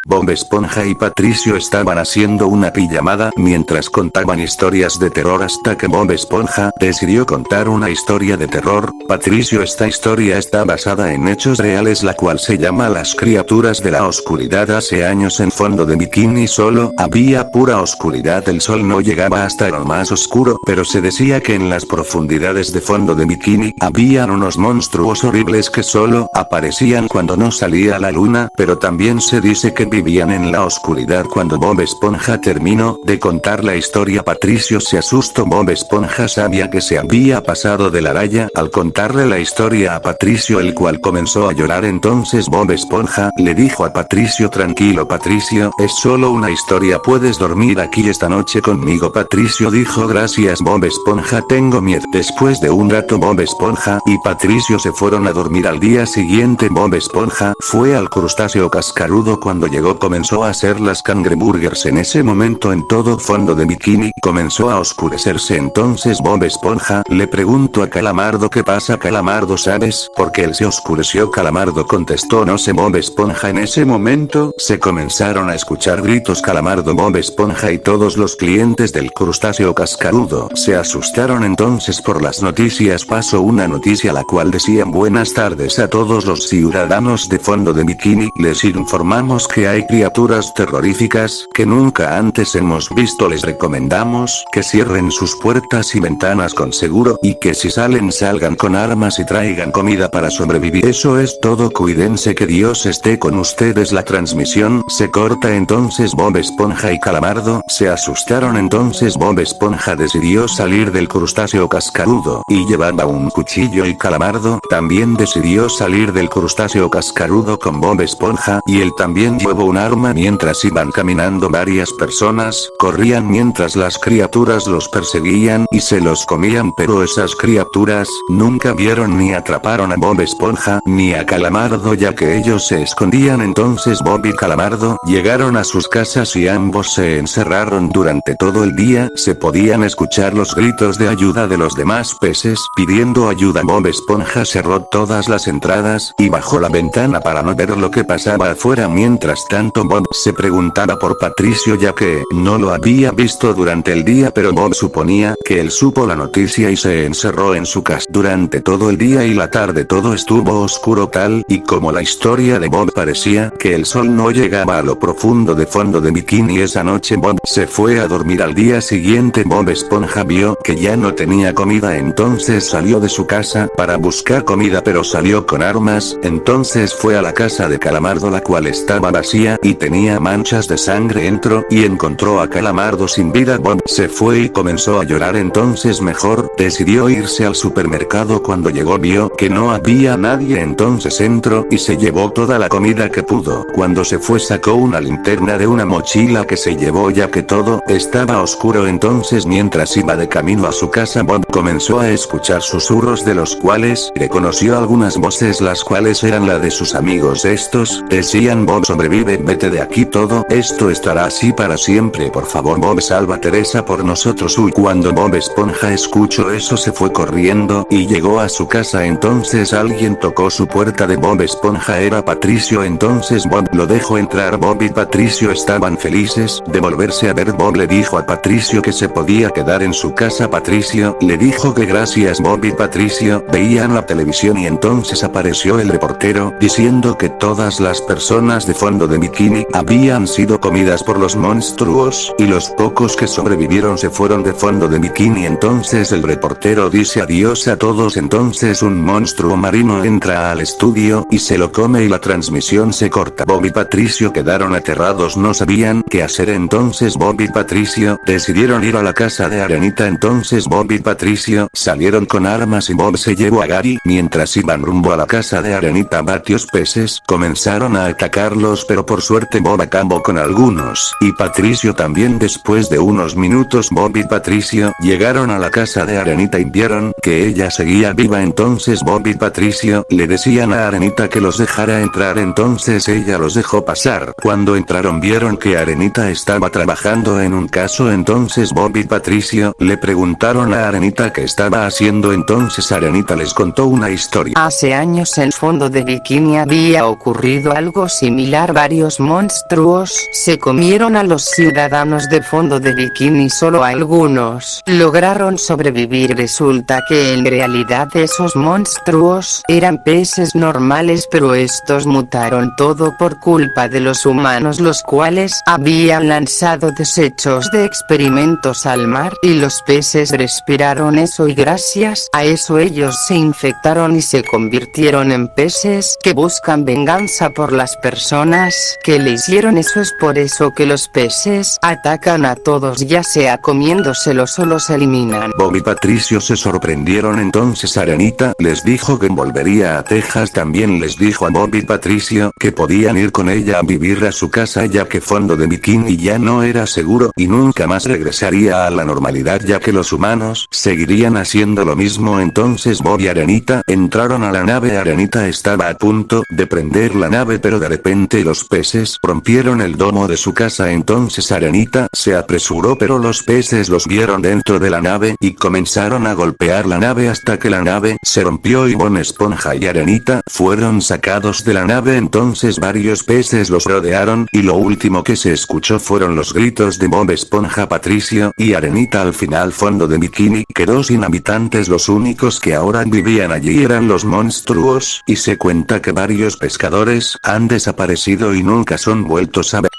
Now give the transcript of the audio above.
Bob Esponja y Patricio estaban haciendo una pijamada mientras contaban historias de terror hasta que Bob Esponja decidió contar una historia de terror. Patricio, esta historia está basada en hechos reales, la cual se llama Las criaturas de la oscuridad. Hace años en Fondo de Bikini solo había pura oscuridad, el sol no llegaba hasta lo más oscuro, pero se decía que en las profundidades de Fondo de Bikini habían unos monstruos horribles que solo aparecían cuando no salía la luna, pero también se dice que vivían en la oscuridad. Cuando Bob Esponja terminó de contar la historia, Patricio se asustó. Bob Esponja sabía que se había pasado de la raya al contarle la historia a Patricio, el cual comenzó a llorar. Entonces Bob Esponja le dijo a Patricio: tranquilo Patricio, es solo una historia, puedes dormir aquí esta noche conmigo. Patricio dijo: gracias Bob Esponja, tengo miedo. Después de un rato Bob Esponja y Patricio se fueron a dormir. Al día siguiente Bob Esponja fue al crustáceo cascarudo. Cuando llegó comenzó a hacer las cangreburgers. En ese momento en todo Fondo de Bikini comenzó a oscurecerse. Entonces Bob Esponja le preguntó a Calamardo: ¿qué pasa Calamardo? ¿Sabes por qué él se oscureció? Calamardo contestó: no sé Bob Esponja. En ese momento se comenzaron a escuchar gritos. Calamardo, Bob Esponja y todos los clientes del crustáceo cascarudo se asustaron. Entonces por las noticias pasó una noticia la cual decían: buenas tardes a todos los ciudadanos de Fondo de Bikini, les informamos que hay criaturas terroríficas que nunca antes hemos visto. Les recomendamos que cierren sus puertas y ventanas con seguro, y que si salen salgan con armas y traigan comida para sobrevivir. Eso es todo, cuídense, que Dios esté con ustedes. La transmisión se corta. Entonces Bob Esponja y Calamardo se asustaron. Entonces Bob Esponja decidió salir del crustáceo cascarudo y llevaba un cuchillo, y Calamardo también decidió salir del crustáceo cascarudo con Bob Esponja, y él también llevó un arma. Mientras iban caminando varias personas corrían mientras las criaturas los perseguían y se los comían, pero esas criaturas nunca vieron ni atraparon a Bob Esponja ni a Calamardo, ya que ellos se escondían. Entonces Bob y Calamardo llegaron a sus casas y ambos se encerraron durante todo el día. Se podían escuchar los gritos de ayuda de los demás peces pidiendo ayuda. Bob Esponja cerró todas las entradas y bajó la ventana para no ver lo que pasaba afuera. Mientras tanto Bob se preguntaba por Patricio, ya que no lo había visto durante el día, pero Bob suponía que él supo la noticia y se encerró en su casa. Durante todo el día y la tarde todo estuvo oscuro, tal y como la historia de Bob parecía que el sol no llegaba a lo profundo de Fondo de Bikini. Esa noche Bob se fue a dormir. Al día siguiente Bob Esponja vio que ya no tenía comida, entonces salió de su casa para buscar comida, pero salió con armas. Entonces fue a la casa de Calamardo, la cual estaba vacía y tenía manchas de sangre. Entró y encontró a Calamardo sin vida. Bob se fue y comenzó a llorar. Entonces mejor decidió irse al supermercado. Cuando llegó vio que no había nadie, entonces entró y se llevó toda la comida que pudo. Cuando se fue sacó una linterna de una mochila que se llevó, ya que todo estaba oscuro. Entonces mientras iba de camino a su casa Bob comenzó a escuchar susurros, de los cuales reconoció algunas voces, las cuales eran la de sus amigos. Estos decían: Bob, sobrevive, vete de aquí, todo esto estará así para siempre, por favor Bob, salva a Teresa por nosotros. Cuando Bob Esponja escuchó eso se fue corriendo y llegó a su casa. Entonces alguien tocó su puerta de Bob Esponja, era Patricio. Entonces Bob lo dejó entrar. Bob y Patricio estaban felices de volverse a ver. Bob le dijo a Patricio que se podía quedar en su casa. Patricio le dijo que gracias. Bob y Patricio veían la televisión y entonces apareció el reportero diciendo que todas las personas de Fondo de Bikini habían sido comidas por los monstruos y los pocos que sobrevivieron se fueron de Fondo de Bikini. Entonces el reportero dice adiós a todos. Entonces un monstruo marino entra al estudio y se lo come y la transmisión se corta. Bob y Patricio quedaron aterrados, no sabían qué hacer. Entonces Bob y Patricio decidieron ir a la casa de Arenita. Entonces Bob y Patricio salieron con armas y Bob se llevó a Gary. Mientras iban rumbo a la casa de Arenita, varios peces comenzaron a atacarlos, pero por suerte Bob acabó con algunos y Patricio también. Después de unos minutos Bob y Patricio llegaron a la casa de Arenita y vieron que ella seguía viva. Entonces Bob y Patricio le decían a Arenita que los dejara entrar. Entonces ella los dejó pasar. Cuando entraron vieron que Arenita estaba trabajando en un caso. Entonces Bob y Patricio le preguntaron a Arenita qué estaba haciendo. Entonces Arenita les contó una historia. Hace años en Fondo de Bikini había ocurrido algo similar. Varias varios monstruos se comieron a los ciudadanos de Fondo de Bikini. Solo algunos lograron sobrevivir. Resulta que en realidad esos monstruos eran peces normales, pero estos mutaron todo por culpa de los humanos, los cuales habían lanzado desechos de experimentos al mar, y los peces respiraron eso, y gracias a eso ellos se infectaron y se convirtieron en peces que buscan venganza por las personas que le hicieron eso. Es por eso que los peces atacan a todos, ya sea comiéndoselos o los eliminan. Bob y Patricio se sorprendieron. Entonces Arenita les dijo que volvería a Texas. También les dijo a Bob y Patricio que podían ir con ella a vivir a su casa, ya que Fondo de Bikini ya no era seguro y nunca más regresaría a la normalidad, ya que los humanos seguirían haciendo lo mismo. Entonces Bob y Arenita entraron a la nave. Arenita estaba a punto de prender la nave, pero de repente los peces rompieron el domo de su casa. Entonces Arenita se apresuró, pero los peces los vieron dentro de la nave y comenzaron a golpear la nave hasta que la nave se rompió y Bob Esponja y Arenita fueron sacados de la nave. Entonces varios peces los rodearon y lo último que se escuchó fueron los gritos de Bob Esponja, Patricio y Arenita. Al final Fondo de Bikini quedó sin habitantes. Los únicos que ahora vivían allí eran los monstruos, y se cuenta que varios pescadores han desaparecido y nunca son vueltos a ver.